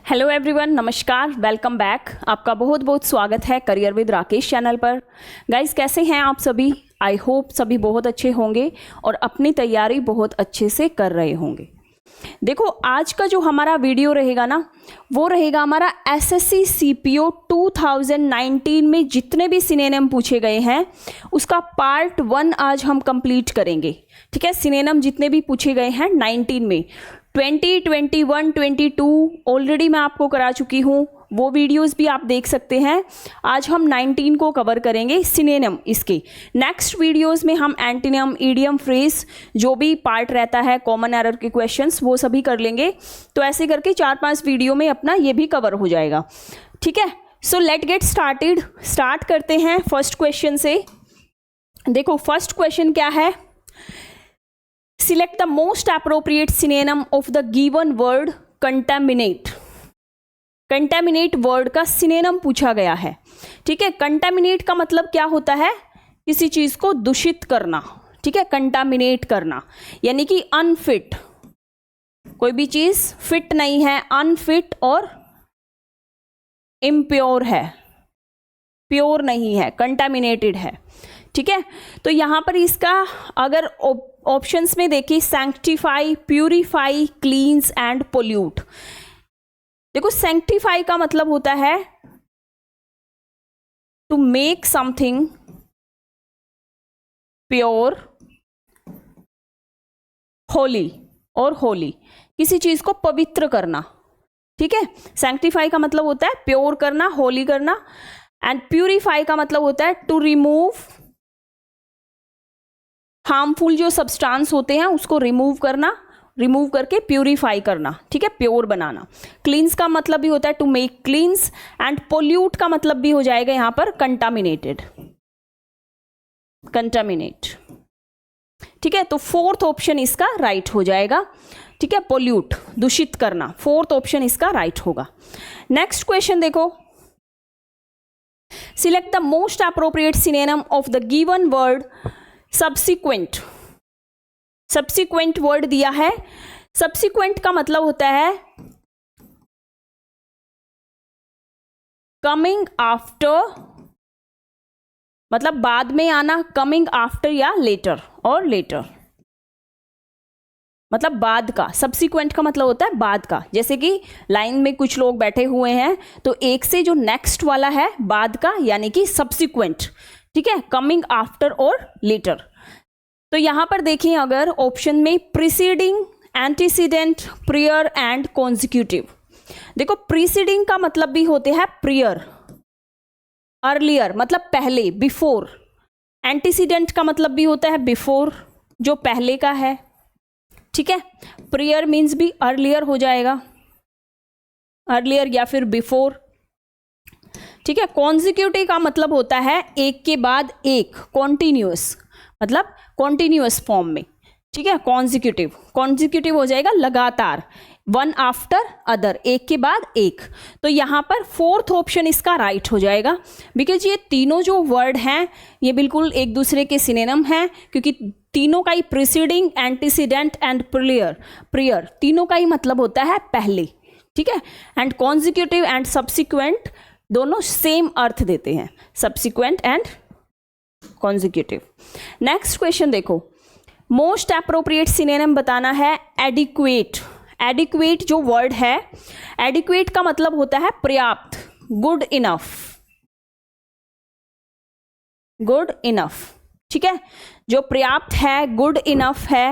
Hello everyone, नमस्कार, welcome back. आपका बहुत बहुत स्वागत है करियर विद राकेश चैनल पर। गाइस, कैसे हैं आप सभी? आई होप सभी बहुत अच्छे होंगे और अपनी तैयारी बहुत अच्छे से कर रहे होंगे। देखो, आज का जो हमारा वीडियो रहेगा ना, वो रहेगा हमारा एसएससी सीपीओ 2019 में जितने भी सिनोनिम पूछे गए हैं उसका पार्ट 1 आज हम कंप्लीट करेंगे। ठीक है, सिनोनिम जितने भी पूछे गए हैं 19 में, 20, 21, 22 ऑलरेडी मैं आपको करा चुकी हूँ, वो वीडियोस भी आप देख सकते हैं। आज हम 19 को कवर करेंगे सिनोनिम इसके। नेक्स्ट वीडियोस में हम एंटोनिम, इडियम, फ्रेज जो भी पार्ट रहता है, कॉमन एरर के क्वेश्चंस, वो सभी कर लेंगे। तो ऐसे करके 4-5 वीडियो में अपना ये भी कवर हो जाएगा। ठीक है, so let get started. Start करते हैं फर्स्ट क्वेश्चन से। देखो, फर्स्ट क्वेश्चन क्या है? Select the most appropriate synonym of the given word contaminate. Contaminate word का synonym पूछा गया है। ठीक है, contaminate का मतलब क्या होता है? किसी चीज को दूषित करना। ठीक है, contaminate करना यानी कि अनफिट, कोई भी चीज फिट नहीं है, अनफिट और इम्प्योर है, प्योर नहीं है, कंटामिनेटेड है। ठीक है, तो यहां पर इसका अगर ऑप्शंस में देखिए, sanctify, purify, cleanse and pollute. देखो, सैंक्टिफाई का मतलब होता है to make something pure, holy और होली, किसी चीज को पवित्र करना। ठीक है, सैंक्टिफाई का मतलब होता है प्योर करना, होली करना। एंड प्यूरिफाई का मतलब होता है टू रिमूव हार्मफुल जो सब्सटेंस होते हैं उसको रिमूव करना, रिमूव करके प्यूरिफाई करना। ठीक है, प्योर बनाना। क्लींस का मतलब भी होता है to make cleanse. And pollute का मतलब भी हो जाएगा यहां पर कंटामिनेटेड, कंटामिनेट। ठीक है, तो फोर्थ ऑप्शन इसका राइट हो जाएगा। ठीक है, पोल्यूट, दूषित करना, फोर्थ ऑप्शन इसका राइट होगा। नेक्स्ट क्वेश्चन देखो, select the most appropriate synonym of the given word subsequent. Subsequent word दिया है। सब्सिक्वेंट का मतलब होता है कमिंग आफ्टर, मतलब बाद में आना, कमिंग आफ्टर या लेटर, और लेटर मतलब बाद का। सब्सिक्वेंट का मतलब होता है बाद का। जैसे कि लाइन में कुछ लोग बैठे हुए हैं तो एक से जो नेक्स्ट वाला है बाद का, यानी कि सब्सिक्वेंट। ठीक है, कमिंग आफ्टर और लेटर। तो यहां पर देखिए, अगर ऑप्शन में preceding, antecedent, prior and consecutive. देखो, प्रीसीडिंग का मतलब भी होते हैं प्रियर, अर्लियर मतलब पहले, बिफोर। एंटीसीडेंट का मतलब भी होता है बिफोर, जो पहले का है। ठीक है, प्रियर मीन्स भी अर्लियर हो जाएगा, अर्लियर या फिर बिफोर। ठीक है, कॉन्जिक्यूटिव का मतलब होता है एक के बाद एक, कॉन्टिन्यूअस, मतलब कॉन्टिन्यूअस फॉर्म में। ठीक है, कॉन्जिक्यूटिव, कॉन्जिक्यूटिव हो जाएगा लगातार, वन आफ्टर अदर, एक के बाद एक। तो यहां पर फोर्थ ऑप्शन इसका राइट हो जाएगा, बिकॉज ये तीनों जो वर्ड हैं ये बिल्कुल एक दूसरे के सिनोनिम हैं, क्योंकि तीनों का ही प्रीसीडिंग, एंटीसीडेंट एंड प्रियर तीनों का ही मतलब होता है पहले। ठीक है, एंड कॉन्जिक्यूटिव एंड सब्सिक्वेंट दोनों सेम अर्थ देते हैं, subsequent and consecutive. Next question देखो, मोस्ट अप्रोप्रिएट सिनोनिम बताना है एडिक्वेट। एडिक्वेट जो वर्ड है, एडिक्वेट का मतलब होता है पर्याप्त, गुड इनफ, गुड इनफ। ठीक है, जो पर्याप्त है, गुड इनफ है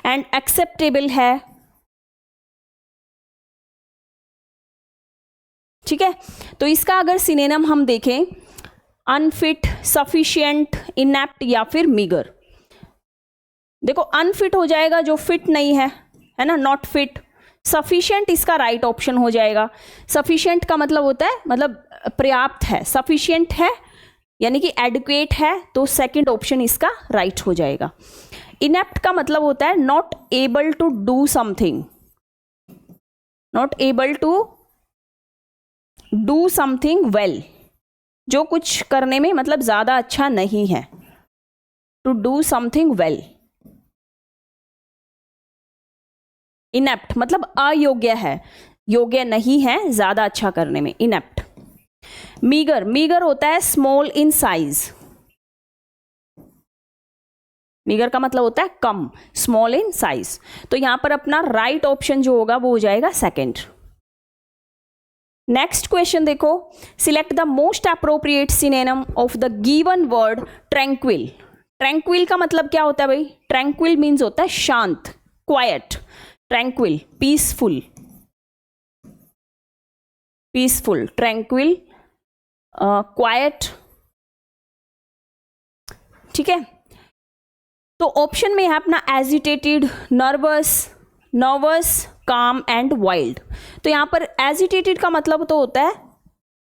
एंड एक्सेप्टेबल है। ठीक है, तो इसका अगर सिनोनिम हम देखें, अनफिट, सफिशिएंट, इनएप्ट या फिर मीगर। देखो, अनफिट हो जाएगा जो फिट नहीं है, है ना, नॉट फिट। सफिशिएंट इसका राइट ऑप्शन हो जाएगा। सफिशिएंट का मतलब होता है, मतलब पर्याप्त है, सफिशिएंट है यानी कि एडिक्वेट है, तो सेकंड ऑप्शन इसका राइट हो जाएगा। इनएप्ट का मतलब होता है not able to do something, not able to do something well, जो कुछ करने में मतलब ज्यादा अच्छा नहीं है, to do something well. Inept मतलब अयोग्य है, योग्य नहीं है ज़्यादा अच्छा करने में, इनेप्ट। मीगर, मीगर होता है स्मॉल इन साइज। मीगर का मतलब होता है कम, स्मॉल इन साइज। तो यहां पर अपना राइट ऑप्शन जो होगा वो हो जाएगा सेकंड। नेक्स्ट क्वेश्चन देखो, select the most appropriate synonym of the given word tranquil. Tranquil का मतलब क्या होता है भाई? ट्रैंक्विल मीन्स होता है शांत, quite. Tranquil, peaceful, peaceful, tranquil, quite. ठीक है, तो ऑप्शन में है अपना एजिटेटेड, नर्वस, नर्वस, काम एंड वाइल्ड। तो यहां पर एजिटेटेड का मतलब तो होता है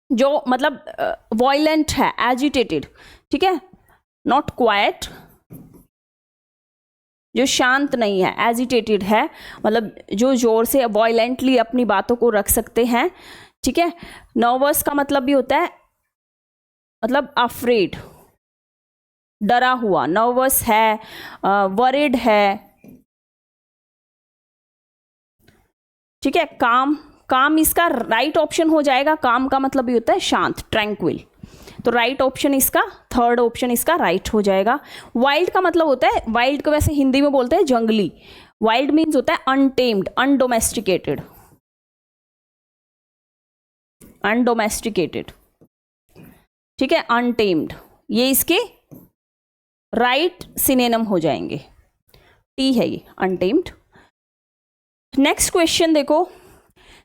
जो मतलब वॉयलेंट है, एजिटेटेड। ठीक है, नॉट क्वाइट, जो शांत नहीं है, एजिटेटेड है, मतलब जो जोर से वॉयलेंटली अपनी बातों को रख सकते हैं। ठीक है, नर्वस का मतलब भी होता है मतलब अफ्रेड, डरा हुआ, नर्वस है, वरिड है। ठीक है, काम, काम इसका राइट ऑप्शन हो जाएगा। काम का मतलब भी होता है शांत, ट्रैंक्विल। तो राइट ऑप्शन इसका, थर्ड ऑप्शन इसका राइट हो जाएगा। वाइल्ड का मतलब होता है, वाइल्ड को वैसे हिंदी में बोलते हैं जंगली। वाइल्ड मीन्स होता है अनटेम्ड, अनडोमेस्टिकेटेड, अनडोमेस्टिकेटेड। ठीक है, अनटेम्ड, ये इसके राइट सिनोनिम हो जाएंगे। टी है ये, अनटेम्ड। नेक्स्ट क्वेश्चन देखो,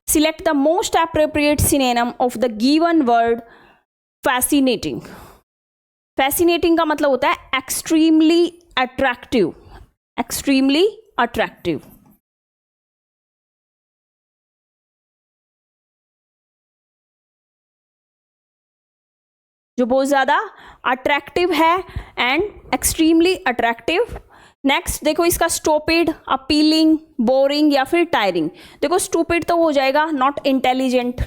select the most appropriate synonym of the given word fascinating. Fascinating का मतलब होता है एक्सट्रीमली अट्रैक्टिव, एक्सट्रीमली अट्रैक्टिव। जो बहुत ज्यादा अट्रैक्टिव है एंड एक्सट्रीमली अट्रैक्टिव। नेक्स्ट देखो इसका स्टूपिड, अपीलिंग, बोरिंग या फिर टायरिंग। देखो स्टूपिड तो हो जाएगा नॉट इंटेलिजेंट।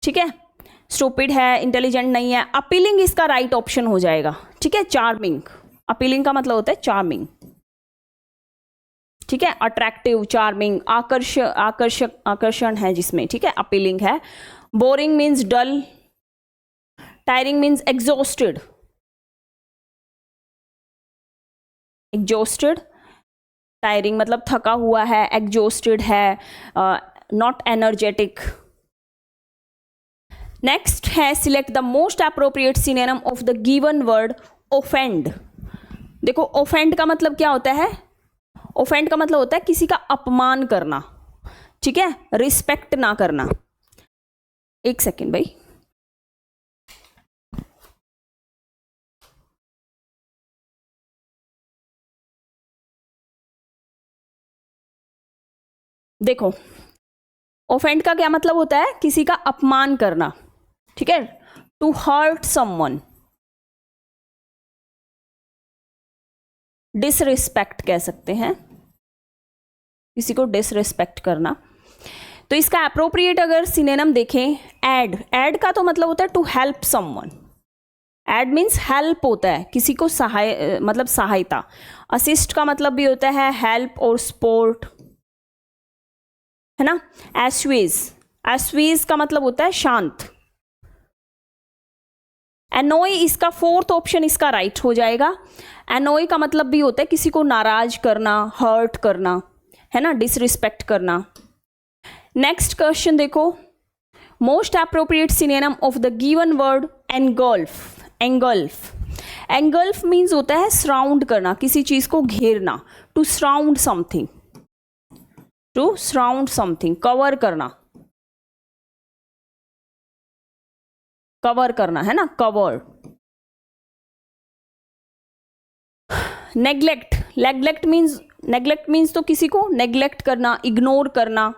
ठीक है, स्टूपिड है, इंटेलिजेंट नहीं है। अपीलिंग इसका राइट ऑप्शन हो जाएगा। ठीक है, चार्मिंग, अपीलिंग का मतलब होता है चार्मिंग। ठीक है, अट्रैक्टिव, चार्मिंग, आकर्षण है जिसमें। ठीक है, अपीलिंग है। Boring means dull, tiring means exhausted, exhausted, tiring मतलब थका हुआ है, एग्जॉस्टेड है, नॉट एनर्जेटिक। नेक्स्ट है select the most appropriate synonym of the given word offend. देखो ऑफेंड का मतलब क्या होता है? ऑफेंड का मतलब होता है किसी का अपमान करना। ठीक है, रिस्पेक्ट ना करना। एक सेकेंड भाई, देखो ऑफेंड का क्या मतलब होता है? किसी का अपमान करना। ठीक है, टू हर्ट समवन, डिसरिस्पेक्ट कह सकते हैं, किसी को डिसरिस्पेक्ट करना। तो इसका अप्रोप्रिएट अगर सिनोनिम देखें, एड, एड का तो मतलब होता है to help someone. Aid means help होता है, किसी को सहाय मतलब सहायता। असिस्ट का मतलब भी होता है हेल्प और सपोर्ट, है ना। एस्वेज, एस्वेज का मतलब होता है शांत। एनोय इसका फोर्थ ऑप्शन इसका राइट हो जाएगा। एनोय का मतलब भी होता है किसी को नाराज करना, हर्ट करना, है ना, डिसरिस्पेक्ट करना। नेक्स्ट क्वेश्चन देखो, most appropriate synonym of the given word engulf. Engulf, engulf means होता है सराउंड करना, किसी चीज को घेरना। To surround something, to surround something, cover करना, कवर करना, है ना, cover. Neglect, neglect means, neglect means तो किसी को नेग्लेक्ट करना, इग्नोर करना,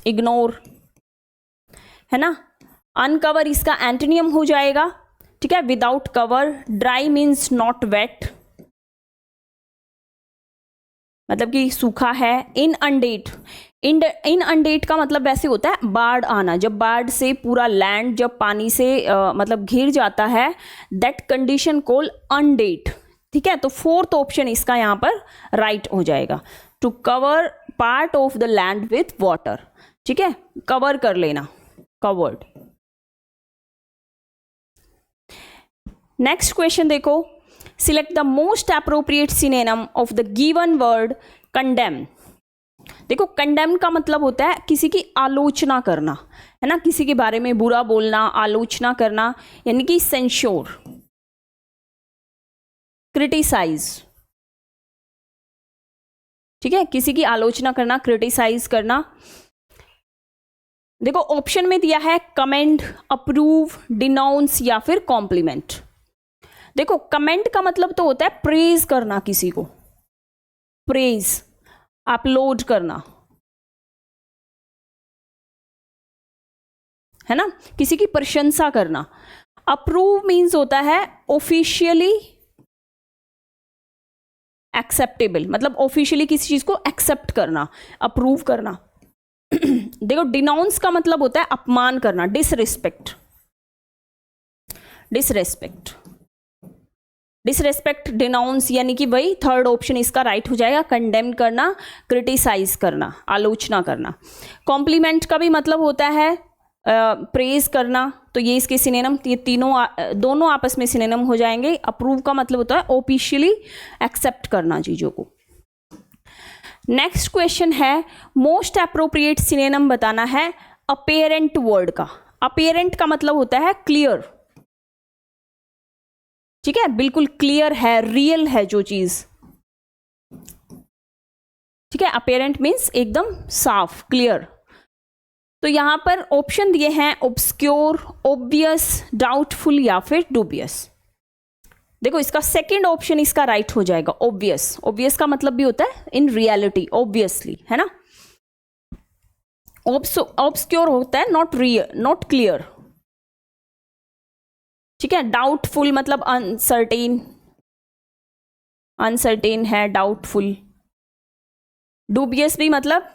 इग्नोर, है ना। अनकवर इसका एंटोनियम हो जाएगा। ठीक है, without cover. Dry means not wet, मतलब कि सूखा है। इनअंडेट, इनअंडेट का मतलब वैसे होता है बाढ़ आना, जब बाढ़ से पूरा लैंड जब पानी से मतलब घिर जाता है, दैट कंडीशन कॉल्ड अनडेट। ठीक है, तो फोर्थ ऑप्शन इसका यहाँ पर राइट हो जाएगा। To cover part of the land with water, ठीक है, कवर कर लेना, कवर्ड। नेक्स्ट क्वेश्चन देखो, select the most appropriate synonym of the given word condemn. देखो कंडेम का मतलब होता है किसी की आलोचना करना, है ना, किसी के बारे में बुरा बोलना, आलोचना करना, यानी कि सेंश्योर, क्रिटिसाइज, ठीक है, किसी की आलोचना करना, क्रिटिसाइज करना। देखो ऑप्शन में दिया है कमेंड, अप्रूव, डिनाउंस या फिर कॉम्प्लीमेंट। देखो कमेंट का मतलब तो होता है प्रेज करना किसी को, प्रेज, अपलोड करना, है ना, किसी की प्रशंसा करना। अप्रूव मीन्स होता है ऑफिशियली एक्सेप्टेबल, मतलब ऑफिशियली किसी चीज को एक्सेप्ट करना, अप्रूव करना। देखो डिनाउंस का मतलब होता है अपमान करना, डिसरिस्पेक्ट, डिसरेस्पेक्ट, डिसरेस्पेक्ट, डिनाउंस, यानी कि वही थर्ड ऑप्शन इसका राइट हो जाएगा, कंडेम करना, क्रिटिसाइज करना, आलोचना करना। कॉम्प्लीमेंट का भी मतलब होता है प्रेज करना, तो ये इसके सिनोनिम, ये तीनों दोनों आपस में सिनोनिम हो जाएंगे। अप्रूव का मतलब होता है ऑफिशियली एक्सेप्ट करना चीजों को। नेक्स्ट क्वेश्चन है, मोस्ट अप्रोप्रिएट सिनोनिम बताना है अपेरेंट वर्ड का। अपेरेंट का मतलब होता है क्लियर, ठीक है, बिल्कुल क्लियर है, रियल है जो चीज, ठीक है, अपेरेंट मीन्स एकदम साफ, क्लियर। तो यहां पर ऑप्शन दिए हैं ऑब्सक्योर, ऑब्वियस, डाउटफुल या फिर डूबियस। देखो इसका सेकंड ऑप्शन इसका राइट हो जाएगा, ऑब्वियस। ऑब्वियस का मतलब भी होता है इन रियलिटी, ऑब्वियसली, है ना। ऑब्सक्योर होता है नॉट रियल, नॉट क्लियर, ठीक है। डाउटफुल मतलब अनसर्टेन, अनसर्टेन है, डाउटफुल। डूबियस भी मतलब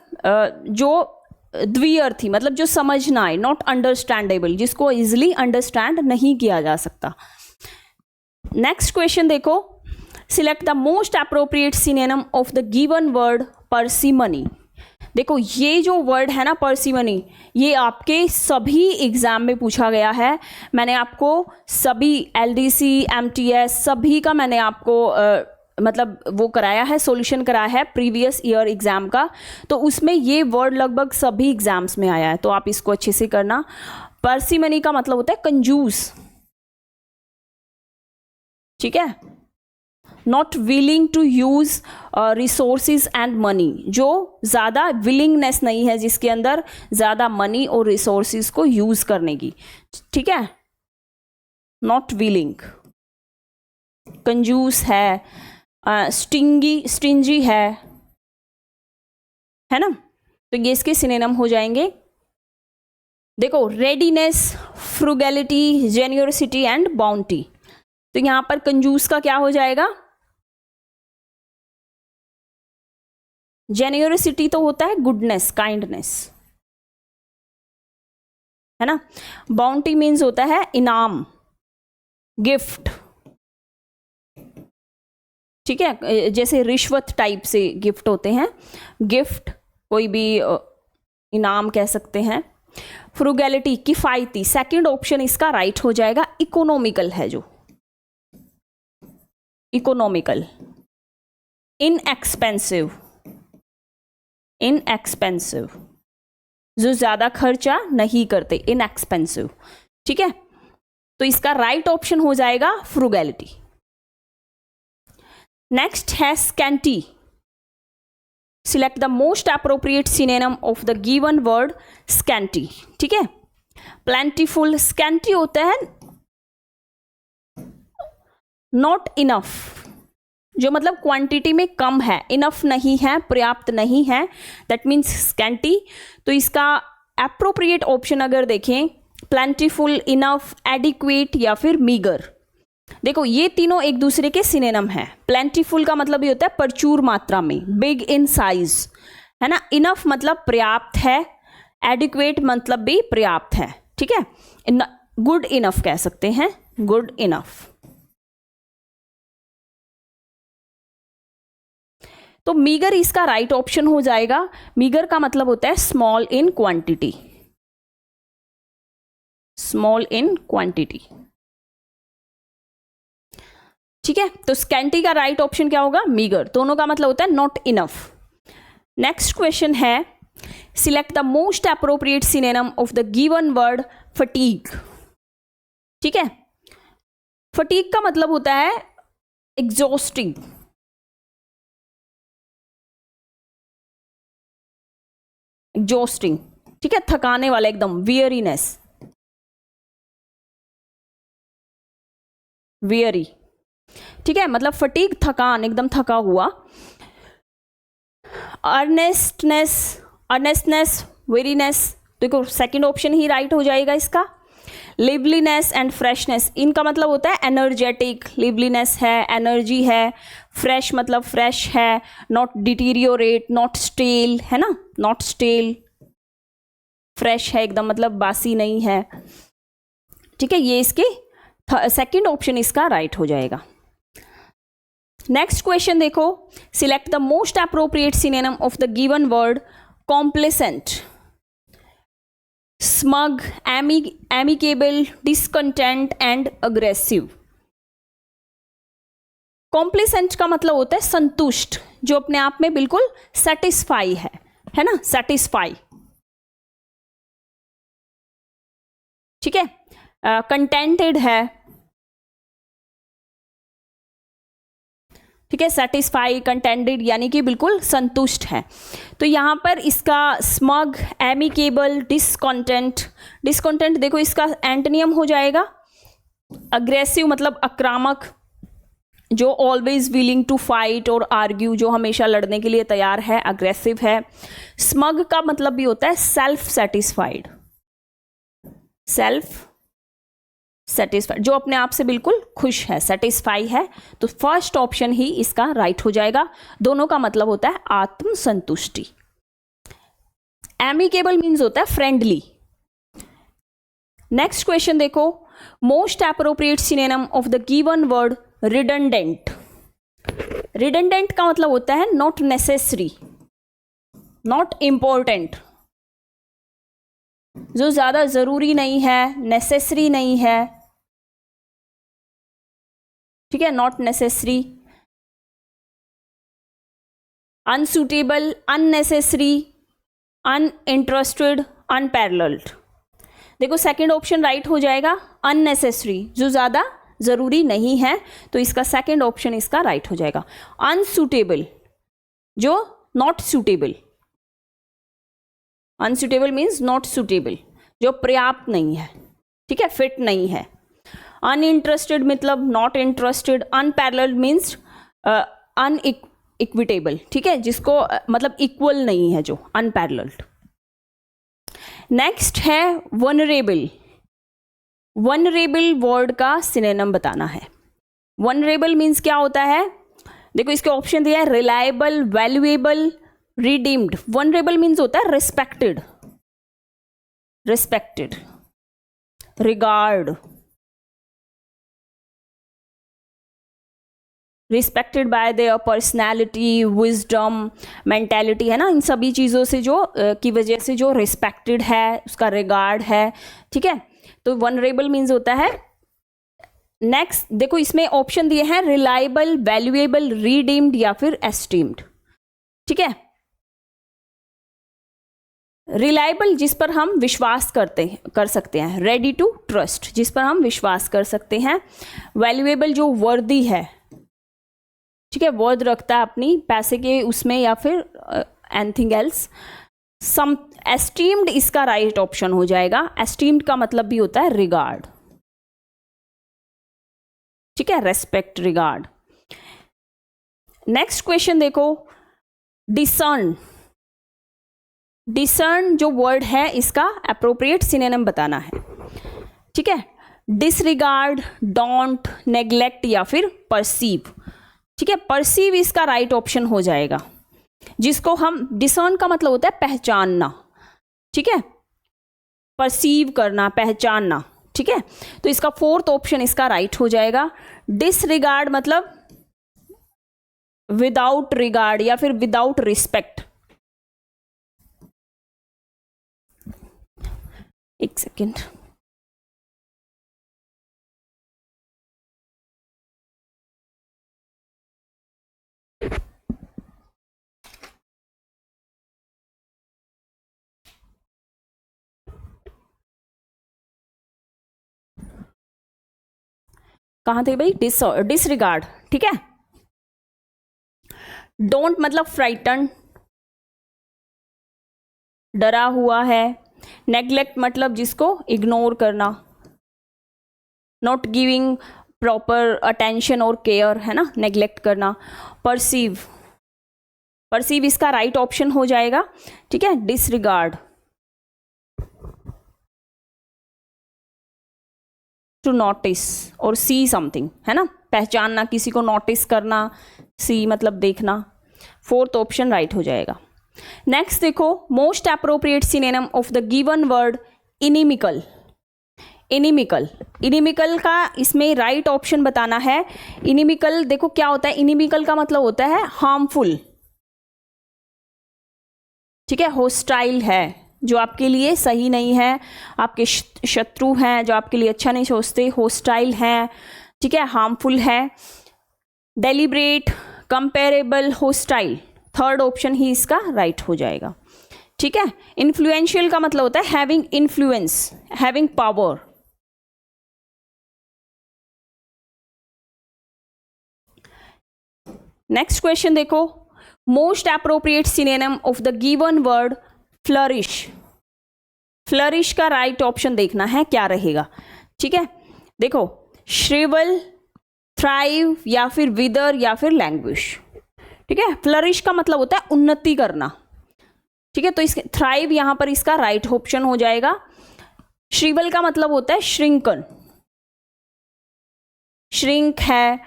जो द्विअर्थी, मतलब जो समझ ना आए, नॉट अंडरस्टैंडेबल, जिसको इजिली अंडरस्टैंड नहीं किया जा सकता। नेक्स्ट क्वेश्चन देखो, select the most appropriate synonym of the given word parsimony. देखो ये जो वर्ड है ना पार्सिमनी, ये आपके सभी एग्जाम में पूछा गया है। मैंने आपको सभी LDC, MTS सभी का मैंने आपको मतलब वो कराया है, सॉल्यूशन कराया है प्रीवियस ईयर एग्जाम का, तो उसमें ये वर्ड लगभग सभी एग्जाम्स में आया है, तो आप इसको अच्छे से करना। पार्सिमनी का मतलब होता है कंजूस, ठीक है, not willing to use resources and money, जो ज्यादा विलिंगनेस नहीं है जिसके अंदर ज्यादा मनी और रिसोर्सेज को यूज करने की, ठीक है, नॉट विलिंग, कंजूस है, स्टिंजी है ना, तो ये इसके सिनोनिम हो जाएंगे। देखो रेडीनेस, फ्रुगैलिटी, जेन्योसिटी एंड बाउंटी, तो यहां पर कंजूस का क्या हो जाएगा, जेन्योसिटी तो होता है गुडनेस, काइंडनेस, है ना। बाउंटी मीन्स होता है इनाम, गिफ्ट, ठीक है, जैसे रिश्वत टाइप से गिफ्ट होते हैं, गिफ्ट कोई भी इनाम कह सकते हैं। फ्रुगैलिटी, किफायती, सेकंड ऑप्शन इसका राइट हो जाएगा। इकोनॉमिकल है जो, इकोनॉमिकल। इनएक्सपेंसिव, इनएक्सपेंसिव, जो ज्यादा खर्चा नहीं करते, इनएक्सपेंसिव, ठीक है, तो इसका राइट ऑप्शन हो जाएगा फ्रुगैलिटी। नेक्स्ट है scanty. Select the most appropriate synonym of the given word scanty, ठीक है। प्लेंटीफुल, स्कैंटी होता है नॉट इनफ, जो मतलब क्वांटिटी में कम है, इनफ नहीं है, पर्याप्त नहीं है, दैट मीन्स स्कैंटी। तो इसका एप्रोप्रिएट ऑप्शन अगर देखें, प्लेंटीफुल, इनफ, एडिक्वेट या फिर मीगर। देखो ये तीनों एक दूसरे के सिनोनिम है। प्लेंटीफुल का मतलब ये होता है प्रचुर मात्रा में, बिग इन साइज, है ना। इनफ मतलब पर्याप्त है, एडिक्वेट मतलब भी पर्याप्त है, ठीक है। गुड इनफ कह सकते हैं, गुड इनफ। तो मीगर इसका राइट ऑप्शन हो जाएगा। मीगर का मतलब होता है small in quantity, small in quantity. ठीक है, तो स्कैंटी का राइट ऑप्शन क्या होगा? मीगर। दोनों का मतलब होता है नॉट इनफ। नेक्स्ट क्वेश्चन है, select the most appropriate synonym of the given word fatigue. ठीक है, फटीग का मतलब होता है एग्जॉस्टिंग, एग्जॉस्टिंग। ठीक है, थकाने वाला एकदम, वियरीनेस, वियरी। ठीक है, मतलब फटीग थकान, एकदम थका हुआ। अर्नेस्टनेस, अर्नेस्टनेस, वेरीनेस, देखो सेकंड ऑप्शन ही राइट हो जाएगा इसका। लिवलीनेस एंड फ्रेशनेस, इनका मतलब होता है एनर्जेटिक, लिवलीनेस है, एनर्जी है, फ्रेश मतलब फ्रेश है, नॉट डिटीरियोरेट, नॉट स्टेल, है ना, नॉट स्टेल, फ्रेश है एकदम, मतलब बासी नहीं है। ठीक है, ये इसके सेकंड ऑप्शन इसका राइट हो जाएगा। नेक्स्ट क्वेश्चन देखो, select the most appropriate synonym of the given word complacent. Smug, amicable, discontent and aggressive. Complacent का मतलब होता है संतुष्ट, जो अपने आप में बिल्कुल सेटिस्फाई है ना, सेटिस्फाई। ठीक है, कंटेंटेड है। ठीक है, सेटिस्फाई, कंटेंटेड यानी कि बिल्कुल संतुष्ट है। तो यहां पर इसका स्मग, एमिकेबल, डिसकंटेंट, डिसकंटेंट देखो इसका एंटोनियम हो जाएगा अग्रेसिव, मतलब आक्रामक, जो ऑलवेज विलिंग टू फाइट और आर्ग्यू, जो हमेशा लड़ने के लिए तैयार है, अग्रेसिव है। स्मग का मतलब भी होता है सेल्फ सेटिस्फाइड, सेल्फ सेटिस्फाइड, जो अपने आप से बिल्कुल खुश है, सेटिस्फाई है। तो फर्स्ट ऑप्शन ही इसका राइट हो जाएगा। दोनों का मतलब होता है आत्मसंतुष्टि। एमिकेबल मीन्स होता है फ्रेंडली। नेक्स्ट क्वेश्चन देखो, most appropriate synonym of the given word redundant. Redundant का मतलब होता है नॉट नेसेसरी, नॉट इंपॉर्टेंट, जो ज्यादा जरूरी नहीं है, नेसेसरी नहीं है। ठीक है, not necessary. Unsuitable, unnecessary, uninterested, unparalleled. देखो सेकंड ऑप्शन राइट हो जाएगा, अननेसेसरी, जो ज्यादा जरूरी नहीं है, तो इसका सेकंड ऑप्शन इसका राइट हो जाएगा। अनसूटेबल, जो not suitable, unsuitable means not suitable, जो पर्याप्त नहीं है। ठीक है, फिट नहीं है। अनइंटरेस्टेड मतलब नॉट इंटरेस्टेड। अनपैरेलल्ड मीन्स अनइक्विटेबल, ठीक है, जिसको मतलब इक्वल नहीं है, जो अनपैरेलल्ड। नेक्स्ट है वनरेबल। वनरेबल वर्ड का सिनोनिम बताना है। वनरेबल मीन्स क्या होता है? देखो इसके ऑप्शन दिया है, reliable, valuable, redeemed. Vulnerable means होता है respected, respected, regard, respected by their personality, wisdom, mentality, है ना, इन सभी चीज़ों से जो की वजह से जो रिस्पेक्टेड है, उसका रिगार्ड है। ठीक है, तो वनरेबल मीन्स होता है। नेक्स्ट देखो इसमें ऑप्शन दिए हैं, रिलायबल, वैल्यूएबल, रिडीम्ड या फिर एस्टीम्ड। ठीक है, रिलायबल जिस पर हम विश्वास कर सकते हैं, रेडी टू ट्रस्ट, जिस पर हम विश्वास कर सकते हैं। वैल्यूएबल जो वर्दी है, ठीक है, वर्थ रखता है अपनी पैसे के उसमें या फिर एनीथिंग एल्स। सम एस्टीम्ड इसका राइट ऑप्शन हो जाएगा। एस्टीम्ड का मतलब भी होता है रिगार्ड। ठीक है, रेस्पेक्ट, रिगार्ड। नेक्स्ट क्वेश्चन देखो, डिसर्न। डिसर्न जो वर्ड है इसका एप्रोप्रिएट सिनोनिम बताना है। ठीक है, डिसरिगार्ड, डोंट, नेग्लेक्ट या फिर परसीव। ठीक है, परसीव इसका राइट ऑप्शन हो जाएगा, जिसको हम, डिसर्न का मतलब होता है पहचानना। ठीक है, परसीव करना, पहचानना। ठीक है, तो इसका फोर्थ ऑप्शन इसका राइट हो जाएगा। डिसरिगार्ड मतलब विदाउट रिगार्ड या फिर विदाउट रिस्पेक्ट। एक सेकेंड, कहाँ थे भाई? डिसरिगार्ड, ठीक है। डोंट मतलब फ्राइटन, डरा हुआ है। नेग्लेक्ट मतलब जिसको इग्नोर करना, नॉट गिविंग प्रॉपर अटेंशन और केयर, है ना, नेग्लेक्ट करना। परसीव, परसीव इसका राइट ऑप्शन हो जाएगा, ठीक है। डिसरिगार्ड, टू नोटिस और सी समथिंग, है ना, पहचानना, किसी को नोटिस करना, सी मतलब देखना। फोर्थ ऑप्शन राइट हो जाएगा। नेक्स्ट देखो, most appropriate synonym of the given word inimical. Inimical, inimical का इसमें राइट ऑप्शन बताना है। इनिमिकल देखो क्या होता है, इनिमिकल का मतलब होता है हार्मफुल, ठीक है, होस्टाइल है, जो आपके लिए सही नहीं है, आपके शत्रु हैं, जो आपके लिए अच्छा नहीं सोचते, होस्टाइल हैं, ठीक है, हार्मफुल है। Deliberate, comparable, hostile, third option ही इसका राइट हो जाएगा, ठीक है। इन्फ्लुएंशियल का मतलब होता है having influence, having power. Next question देखो, most appropriate synonym of the given word flourish. Flourish का राइट ऑप्शन देखना है क्या रहेगा, ठीक है। देखो, श्रिवल, थ्राइव या फिर विदर या फिर लैंग्विश, ठीक है। फ्लरिश का मतलब होता है उन्नति करना, ठीक है, तो इसके थ्राइव यहां पर इसका राइट ऑप्शन हो जाएगा। श्रिवल का मतलब होता है श्रिंकन, श्रिंक है।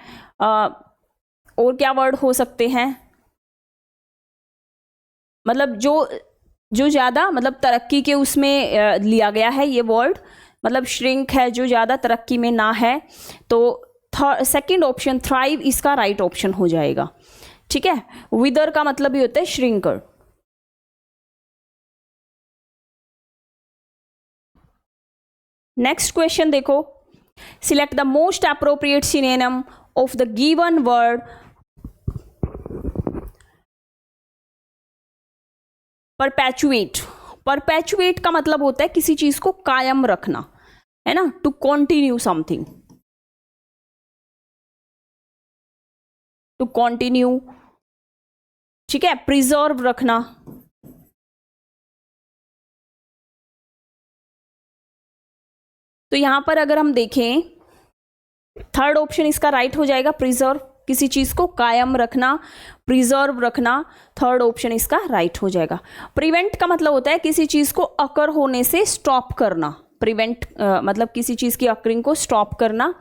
और क्या वर्ड हो सकते हैं, मतलब जो ज़्यादा मतलब तरक्की के उसमें लिया गया है ये वर्ड, मतलब श्रिंक है जो ज़्यादा तरक्की में ना है, तो सेकंड ऑप्शन थ्राइव इसका राइट ऑप्शन हो जाएगा, ठीक है। विदर का मतलब ही होता है श्रिंकर। नेक्स्ट क्वेश्चन देखो, select the most appropriate synonym of the given word perpetuate. Perpetuate का मतलब होता है किसी चीज को कायम रखना, है ना, to continue something, to continue, ठीक है, प्रिजर्व रखना। तो यहां पर अगर हम देखें, थर्ड ऑप्शन इसका राइट हो जाएगा, प्रिजर्व, किसी चीज को कायम रखना, प्रिजर्व रखना, थर्ड ऑप्शन इसका राइट हो जाएगा। प्रिवेंट का मतलब होता है किसी चीज को अकर होने से स्टॉप करना, प्रिवेंट मतलब किसी चीज की अकरिंग को स्टॉप करना।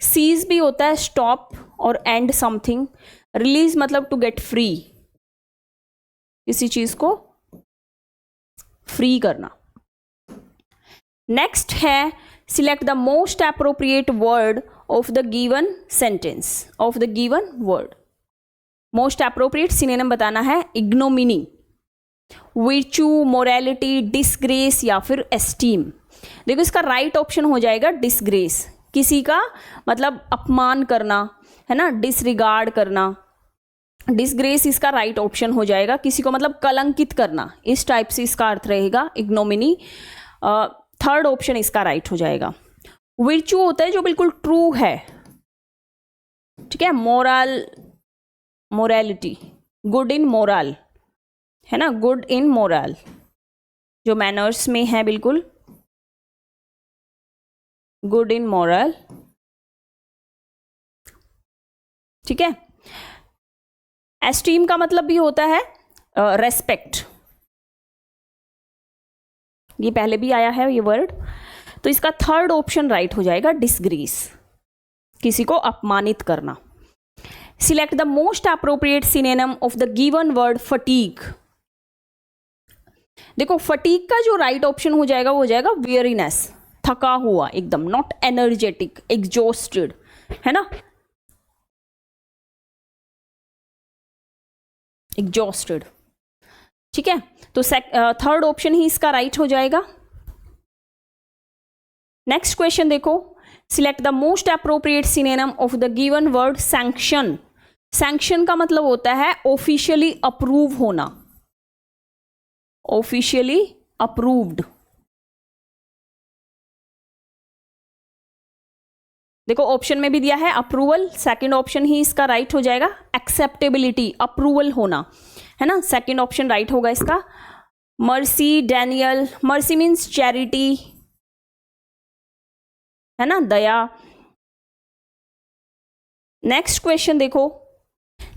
सीज भी होता है स्टॉप और एंड समथिंग। रिलीज मतलब टू गेट फ्री, किसी चीज को फ्री करना। नेक्स्ट है, select the most appropriate word of the given sentence, of the given word. Most appropriate synonym बताना है। इग्नोमिनी, विर्चू, मोरालिटी, डिसग्रेस या फिर एस्टीम। देखो इसका राइट ऑप्शन हो जाएगा डिसग्रेस, किसी का मतलब अपमान करना, है ना, डिसरिगार्ड करना। डिसग्रेस इसका राइट ऑप्शन हो जाएगा, किसी को मतलब कलंकित करना, इस टाइप से इसका अर्थ रहेगा इग्नोमिनी। थर्ड ऑप्शन इसका राइट हो जाएगा। विर्चू होता है जो बिल्कुल ट्रू है, ठीक है, moral, morality, good in moral, है ना, गुड इन मोरल, जो मैनर्स में है, बिल्कुल गुड इन मोरल, ठीक है। एस्टीम का मतलब भी होता है रेस्पेक्ट, ये पहले भी आया है ये वर्ड, तो इसका थर्ड ऑप्शन राइट हो जाएगा डिसग्रेस, किसी को अपमानित करना। Select the most appropriate synonym of the given word fatigue. देखो फटीग का जो राइट ऑप्शन हो जाएगा वो हो जाएगा वियरीनेस, थका हुआ एकदम, नॉट एनर्जेटिक, एग्जॉस्टेड, है ना। एग्जॉस्टेड। ठीक है, तो थर्ड ऑप्शन ही इसका राइट हो जाएगा। नेक्स्ट क्वेश्चन देखो, select the most appropriate synonym of the given word sanction. Sanction का मतलब होता है ऑफिशियली अप्रूव होना, ऑफिशियली अप्रूव्ड। देखो ऑप्शन में भी दिया है अप्रूवल, सेकंड ऑप्शन ही इसका राइट हो जाएगा। एक्सेप्टेबिलिटी, अप्रूवल होना, है ना, सेकंड ऑप्शन राइट होगा इसका। Mercy, Daniel, mercy means charity, है ना, दया। नेक्स्ट क्वेश्चन देखो,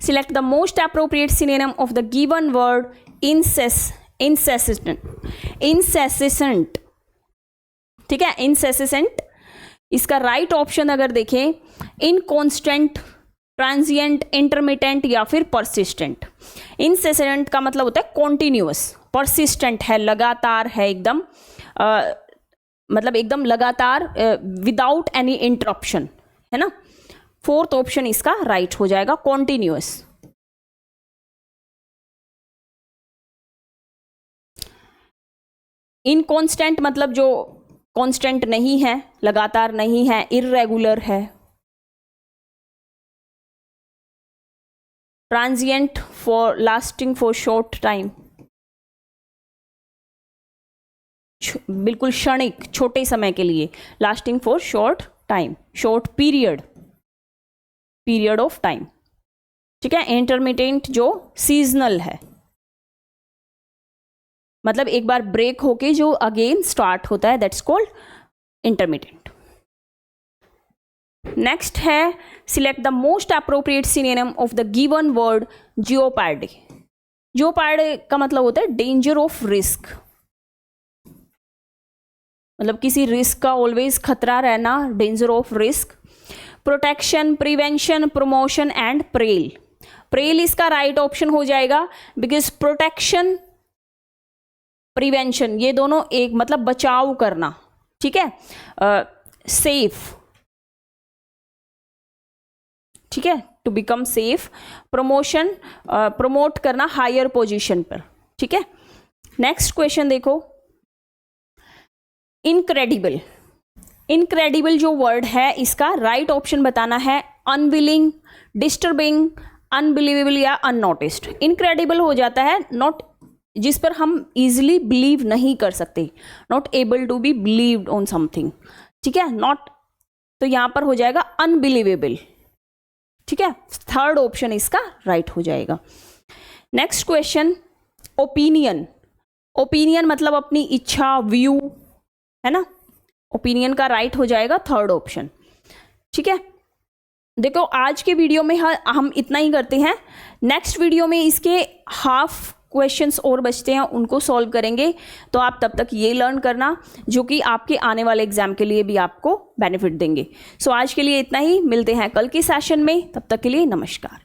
select the most appropriate synonym of the given word incessant. Incessant, ठीक है, इंसेसिसेंट। इसका राइट ऑप्शन अगर देखें, इनकॉन्स्टेंट, ट्रांजिएंट, इंटरमिटेंट या फिर परसिस्टेंट। इंसेसिसेंट का मतलब होता है कॉन्टिन्यूअस, परसिस्टेंट है, लगातार है, एकदम मतलब एकदम लगातार, विदाउट एनी इंटरप्शन, है ना। फोर्थ ऑप्शन इसका राइट हो जाएगा, कॉन्टिन्यूअस। इनकॉन्स्टेंट मतलब जो कांस्टेंट नहीं है, लगातार नहीं है, इर्रेगुलर है। Transient, for lasting for short time, बिल्कुल क्षणिक, छोटे समय के लिए, lasting for short time, short period, period of time. ठीक है, इंटरमिटेंट जो सीजनल है, मतलब एक बार ब्रेक होके जो अगेन स्टार्ट होता है, दैट्स कॉल्ड इंटरमिटेंट। नेक्स्ट है, select the most appropriate synonym of the given word jeopardy. Jeopardy का मतलब होता है डेंजर ऑफ रिस्क, मतलब किसी रिस्क का ऑलवेज खतरा रहना, danger of risk. Protection, prevention, promotion and Braille. Braille इसका राइट ऑप्शन हो जाएगा, बिकॉज प्रोटेक्शन, प्रिवेंशन ये दोनों एक, मतलब बचाव करना, ठीक है, सेफ, ठीक है, to become safe. Promotion, promote करना हायर पोजीशन पर, ठीक है। नेक्स्ट क्वेश्चन देखो, इनक्रेडिबल। इनक्रेडिबल जो वर्ड है, इसका राइट ऑप्शन बताना है अनविलिंग, डिस्टर्बिंग, अनबिलीवेबल या अननोटिस्ड। इनक्रेडिबल हो जाता है नॉट, जिस पर हम इजिली बिलीव नहीं कर सकते, not able to be believed on something, ठीक है, नॉट, तो यहां पर हो जाएगा अनबिलीवेबल, ठीक है, थर्ड ऑप्शन इसका राइट हो जाएगा। Next question, opinion. ओपिनियन मतलब अपनी इच्छा, व्यू, है ना, ओपिनियन का राइट हो जाएगा थर्ड ऑप्शन, ठीक है। देखो आज के वीडियो में हम इतना ही करते हैं, नेक्स्ट वीडियो में इसके हाफ क्वेश्चंस और बचते हैं, उनको सॉल्व करेंगे, तो आप तब तक ये लर्न करना जो कि आपके आने वाले एग्जाम के लिए भी आपको बेनिफिट देंगे। सो आज के लिए इतना ही, मिलते हैं कल के सेशन में, तब तक के लिए नमस्कार।